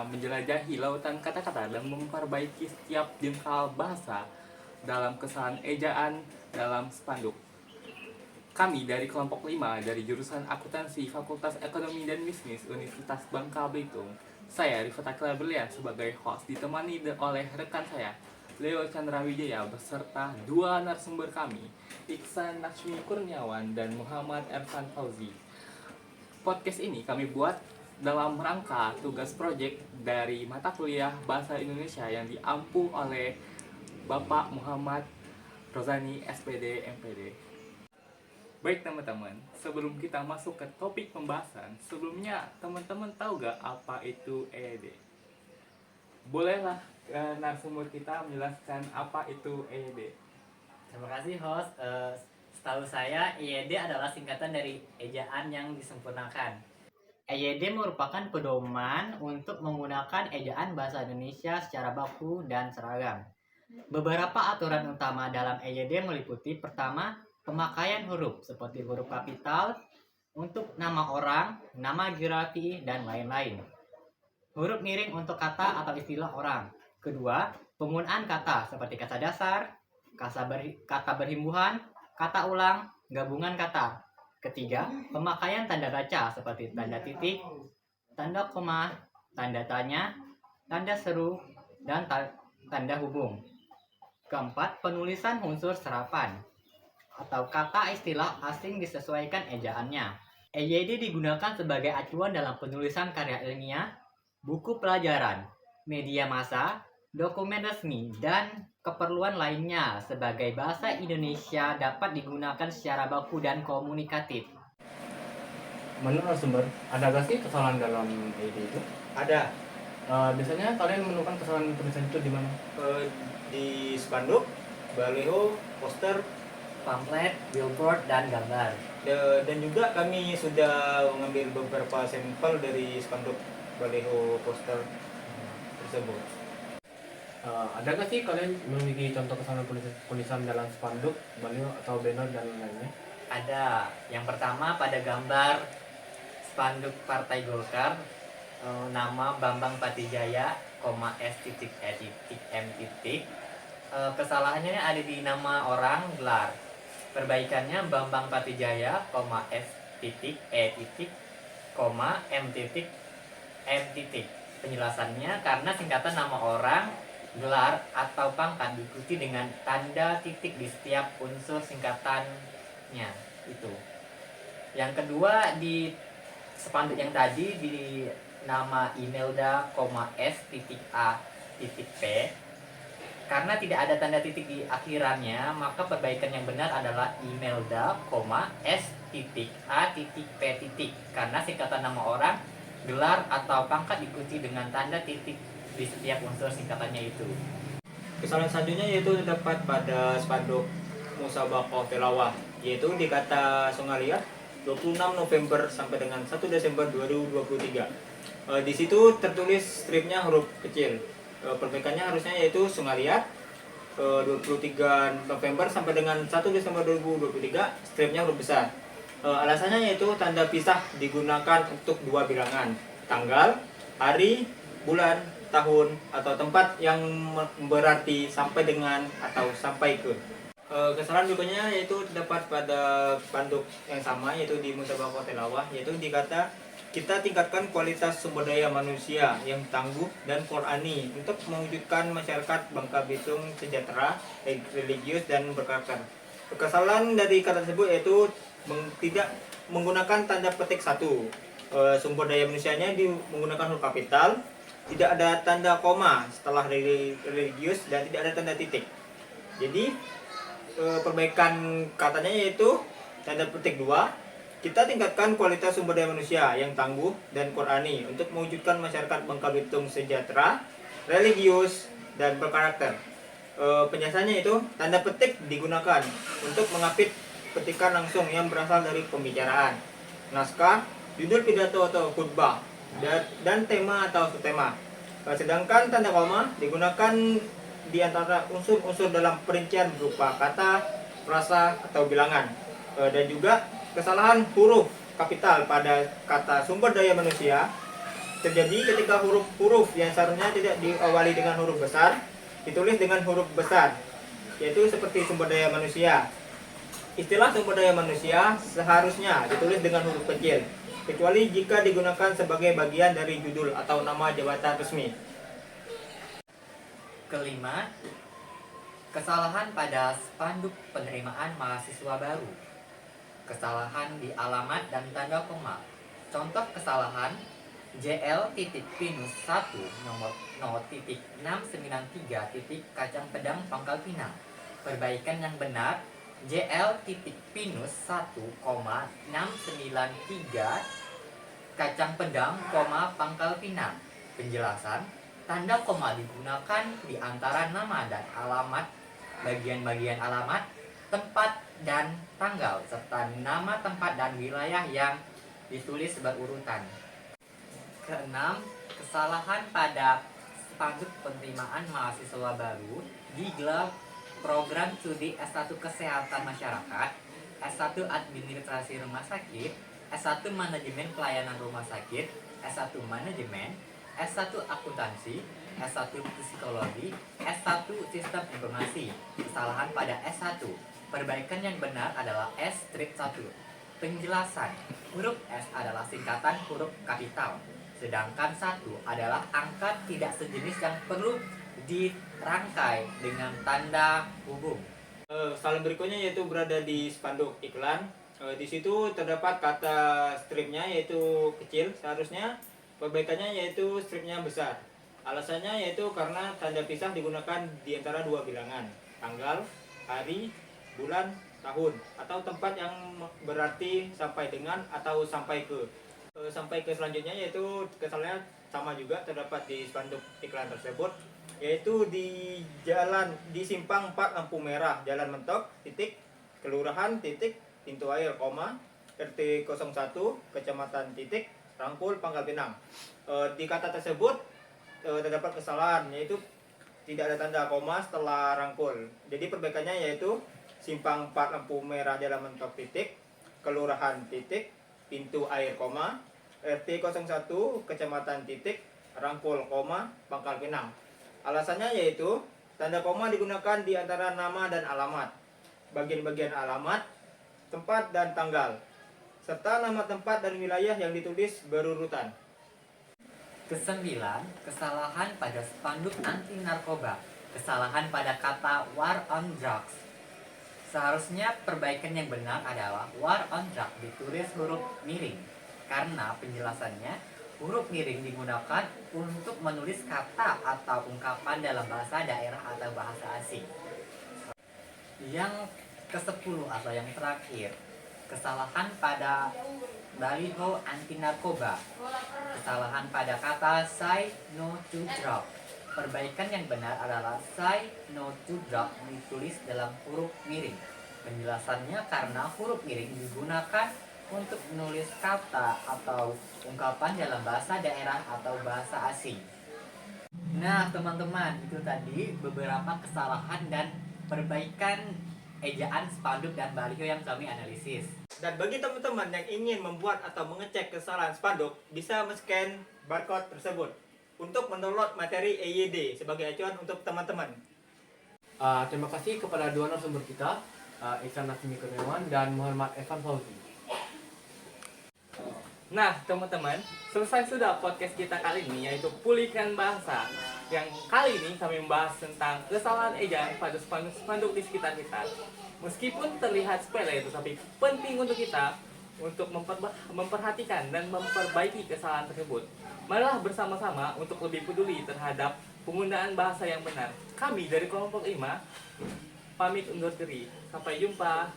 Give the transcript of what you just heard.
menjelajahi lautan kata-kata dan memperbaiki setiap jengkal bahasa dalam kesalahan ejaan dalam spanduk. Kami dari kelompok 5 dari jurusan Akuntansi Fakultas Ekonomi dan Bisnis Universitas Bangka Belitung. Saya Rifat Akila Berlian sebagai host ditemani oleh rekan saya Leo Chandra Wijaya beserta dua narasumber kami, Iksan Natsmi Kurniawan dan Muhammad Ersan Fauzi. Podcast ini kami buat dalam rangka tugas proyek dari mata kuliah Bahasa Indonesia yang diampu oleh Bapak Muhammad Rozani SPD MPD. Baik teman-teman, sebelum kita masuk ke topik pembahasan, sebelumnya teman-teman tahu gak apa itu EYD? Bolehlah narasumber kita menjelaskan apa itu EYD? Terima kasih host. Setahu saya EYD adalah singkatan dari ejaan yang disempurnakan. EYD merupakan pedoman untuk menggunakan ejaan bahasa Indonesia secara baku dan seragam. Beberapa aturan utama dalam EYD meliputi pertama, pemakaian huruf seperti huruf kapital untuk nama orang, nama geografi, dan lain-lain. Huruf miring untuk kata atau istilah orang. Kedua, penggunaan kata seperti kata dasar, kata berhimbuhan, kata ulang, gabungan kata. Ketiga, pemakaian tanda baca seperti tanda titik, tanda koma, tanda tanya, tanda seru, dan tanda hubung. Keempat, penulisan unsur serapan atau kata istilah asing disesuaikan ejaannya. EYD digunakan sebagai acuan dalam penulisan karya ilmiah, buku pelajaran, media massa, dokumen resmi, dan keperluan lainnya sebagai bahasa Indonesia dapat digunakan secara baku dan komunikatif. Menurut sumber, ada gak sih kesalahan dalam EYD itu? Ada. Biasanya kalian menemukan kesalahan tulisan itu di mana? Di spanduk, baliho, poster, Pamflet, billboard, dan gambar. dan juga kami sudah mengambil beberapa sampel dari spanduk, baliho, poster tersebut. Ada gak sih kalian memiliki contoh kesalahan tulisan dalam spanduk, baliho, atau banner dan lainnya? Ada. Yang pertama pada gambar spanduk Partai Golkar, nama Bambang Patijaya, S.E.M. Kesalahannya ada di nama orang gelar. Perbaikannya Bambang Patijaya, S.E. M. Penjelasannya karena singkatan nama orang, gelar, atau pangkat diikuti dengan tanda titik di setiap unsur singkatannya itu. Yang kedua di spanduk yang tadi di nama Imelda, S.A.P. Karena tidak ada tanda titik di akhirannya, maka perbaikan yang benar adalah Imelda, S.A.P. Karena singkatan nama orang, gelar, atau pangkat diikuti dengan tanda titik di setiap unsur singkatannya itu. Kesalahan selanjutnya yaitu terdapat pada spanduk Musabaqah Tilawah, yaitu di kata Songalia 26 November sampai dengan 1 Desember 2023. Di situ tertulis stripnya huruf kecil. Perbaikannya harusnya yaitu Songalia 23 November sampai dengan 1 Desember 2023, stripnya huruf besar. Alasannya yaitu tanda pisah digunakan untuk dua bilangan, tanggal, hari, bulan, tahun, atau tempat yang berarti sampai dengan atau sampai ke. Kesalahan berikutnya yaitu terdapat pada spanduk yang sama, yaitu di Musabaqah Tilawah, yaitu dikata kita tingkatkan kualitas sumber daya manusia yang tangguh dan Qur'ani untuk mewujudkan masyarakat Bangka Belitung sejahtera, religius, dan berkarakter. Kesalahan dari kata tersebut yaitu tidak menggunakan tanda petik satu. Sumber daya manusianya menggunakan huruf kapital, tidak ada tanda koma setelah religius, dan tidak ada tanda titik. Jadi perbaikan katanya yaitu tanda petik 2. Kita tingkatkan kualitas sumber daya manusia yang tangguh dan Qur'ani untuk mewujudkan masyarakat Bangka Belitung sejahtera, religius, dan berkarakter. Penjelasannya itu tanda petik digunakan untuk mengapit petikan langsung yang berasal dari pembicaraan, naskah, judul pidato atau khutbah, dan tema atau subtema. Sedangkan tanda koma digunakan di antara unsur-unsur dalam perincian berupa kata, frasa, atau bilangan. Dan juga kesalahan huruf kapital pada kata sumber daya manusia terjadi ketika huruf-huruf yang seharusnya tidak diawali dengan huruf besar ditulis dengan huruf besar, yaitu seperti sumber daya manusia. Istilah sumber daya manusia seharusnya ditulis dengan huruf kecil, kecuali jika digunakan sebagai bagian dari judul atau nama jabatan resmi. Kelima, kesalahan pada spanduk penerimaan mahasiswa baru. Kesalahan di alamat dan tanda koma. Contoh kesalahan: JL.Pinus1 nomor 0.693 Kacang Pedang Pangkal Pinang. Perbaikan yang benar: JL.Pinus1, 693 Kacang Pedang, Pangkal Pinang. Penjelasan: tanda koma digunakan di antara nama dan alamat, bagian-bagian alamat, tempat dan tanggal, serta nama tempat dan wilayah yang ditulis berurutan. Keenam, kesalahan pada spanduk penerimaan mahasiswa baru di gelar program studi S1 Kesehatan Masyarakat, S1 Administrasi Rumah Sakit, S1 Manajemen Pelayanan Rumah Sakit, S1 Manajemen, S1 Akuntansi, S1 Psikologi, S1 Sistem Informasi. Kesalahan pada S1. Perbaikan yang benar adalah S-1. Penjelasan: huruf S adalah singkatan huruf kapital, sedangkan 1 adalah angka tidak sejenis yang perlu dirangkai dengan tanda hubung. Kesalahan berikutnya yaitu berada di spanduk iklan. Di situ terdapat kata stripnya yaitu kecil, seharusnya perbaikannya yaitu stripnya besar. Alasannya yaitu karena tanda pisah digunakan di antara dua bilangan, tanggal, hari, bulan, tahun, atau tempat yang berarti sampai dengan atau sampai ke. Sampai ke selanjutnya yaitu kesalahannya sama juga terdapat di spanduk iklan tersebut, yaitu di simpang 4 lampu merah, Jalan Mentok, titik, Kelurahan, titik, Pintu Air, RT 01, Kecamatan, titik, Rangkul, Pangkal Pinang. Di kata tersebut terdapat kesalahan, yaitu tidak ada tanda koma setelah Rangkul. Jadi perbaikannya yaitu simpang 4 lampu merah, Jalan Mentok, titik, Kelurahan, titik, Pintu Air, RT 01, Kecamatan, titik, Rangkul, Pangkal Pinang. Alasannya yaitu tanda koma digunakan di antara nama dan alamat, bagian-bagian alamat, tempat dan tanggal, serta nama tempat dan wilayah yang ditulis berurutan. Kesembilan, kesalahan pada spanduk anti narkoba. Kesalahan pada kata war on drugs. Seharusnya perbaikan yang benar adalah war on drugs ditulis huruf miring, karena penjelasannya huruf miring digunakan untuk menulis kata atau ungkapan dalam bahasa daerah atau bahasa asing. Yang ke-10 atau yang terakhir, kesalahan pada baliho anti narkoba. Kesalahan pada kata say no to drug. Perbaikan yang benar adalah say no to drug ditulis dalam huruf miring. Penjelasannya karena huruf miring digunakan untuk menulis kata atau ungkapan dalam bahasa daerah atau bahasa asing. Nah teman-teman, itu tadi beberapa kesalahan dan perbaikan ejaan spanduk dan baliho yang kami analisis. Dan bagi teman-teman yang ingin membuat atau mengecek kesalahan spanduk, bisa men-scan barcode tersebut untuk mendownload materi EYD sebagai acuan untuk teman-teman. Terima kasih kepada dua narasumber kita, Ihsan Nasmi Kurniawan dan Muhammad Evan Fauzi. Nah, teman-teman, selesai sudah podcast kita kali ini, yaitu Pulihkan Bahasa. Yang kali ini kami membahas tentang kesalahan ejaan pada spanduk di sekitar kita. Meskipun terlihat sepele, tetapi penting untuk kita untuk memperhatikan dan memperbaiki kesalahan tersebut. Marilah bersama-sama untuk lebih peduli terhadap penggunaan bahasa yang benar. Kami dari kelompok 5 pamit undur diri. Sampai jumpa.